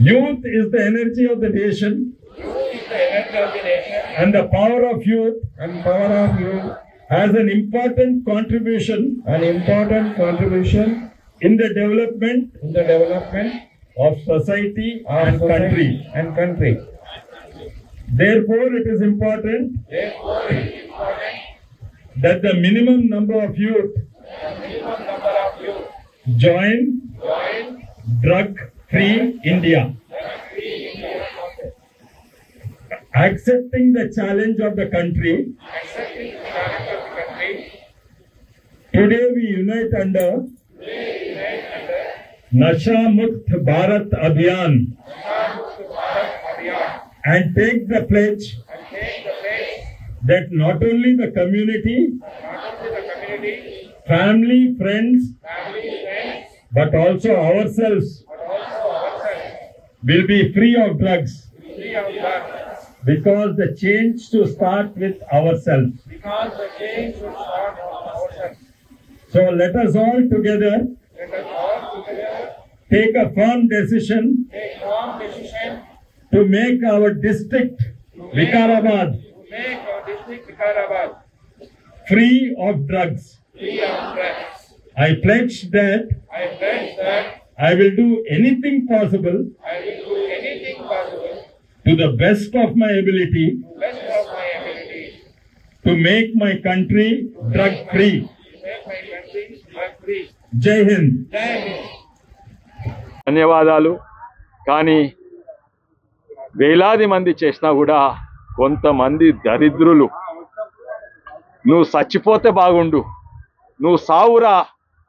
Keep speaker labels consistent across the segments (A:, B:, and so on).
A: Youth is the energy of the nation. And the power of youth has an important contribution in the development of society and country. Therefore, it is important that the minimum number of youth join drug-free India. Accepting the challenge of the country, today we unite under Nasha Mukt Bharat Abhiyan and take the pledge that not only the community, family, friends, but also ourselves will be free of drugs. Because the change to start with ourselves. So let us all together take a firm decision to make our district Vikarabad free of drugs. I pledge that I will do anything possible to the best of my ability to make my country drug free. Jai Hind.
B: ధన్యవాదాలు. కానీ వేలాది మంది చేసినా కూడా కొంతమంది దరిద్రులు నువ్వు చచ్చిపోతే బాగుండు, నువ్వు సావురా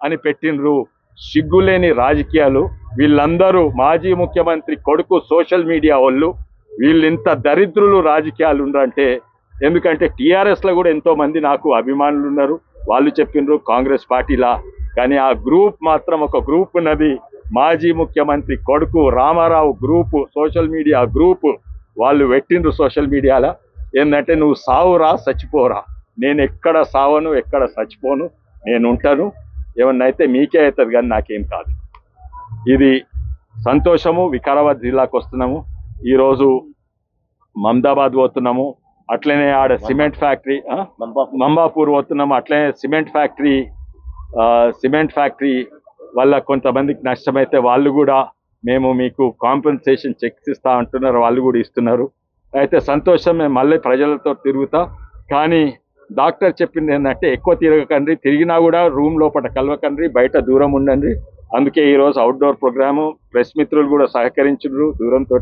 B: అని పెట్టినరు సిగ్గులేని రాజకీయాలు. వీళ్ళందరూ మాజీ ముఖ్యమంత్రి కొడుకు సోషల్ మీడియా వాళ్ళు. వీళ్ళు ఇంత దరిద్రులు రాజకీయాలు ఉన్నారంటే ఎందుకంటే టీఆర్ఎస్లో కూడా ఎంతోమంది నాకు అభిమానులు ఉన్నారు. వాళ్ళు చెప్పినారు కాంగ్రెస్ పార్టీలా, కానీ ఆ గ్రూప్ మాత్రం ఒక గ్రూప్ ఉన్నది. మాజీ ముఖ్యమంత్రి కొడుకు Ramarao group, social media group వాళ్ళు పెట్టిండ్రు సోషల్ మీడియాలో. ఏంటంటే నువ్వు సావురా చచ్చిపోరా, నేను ఎక్కడ సావను ఎక్కడ చచ్చిపోను, నేను ఉంటాను, ఏమన్నా అయితే మీకే అవుతుంది కానీ నాకేం కాదు. ఇది సంతోషము. వికారాబాద్ జిల్లాకు వస్తున్నాము. ఈరోజు మమదాబాద్ పోతున్నాము, అట్లనే ఆడ సిమెంట్ ఫ్యాక్టరీ మంబాపూర్ పోతున్నాము. అట్లనే సిమెంట్ ఫ్యాక్టరీ వల్ల కొంతమందికి నష్టమైతే వాళ్ళు కూడా మేము మీకు కాంపెన్సేషన్ చెక్స్ ఇస్తా అంటున్నారు, వాళ్ళు కూడా ఇస్తున్నారు. అయితే సంతోషం. మేము మళ్ళీ ప్రజలతో తిరుగుతా. కానీ డాక్టర్ చెప్పింది ఏంటంటే ఎక్కువ తిరగకండి, తిరిగినా కూడా రూమ్ లోపల కలవకండి, బయట దూరం ఉండండి. అందుకే ఈరోజు అవుట్డోర్ ప్రోగ్రాము. ప్రెస్ మిత్రులు కూడా సహకరించారు దూరంతో.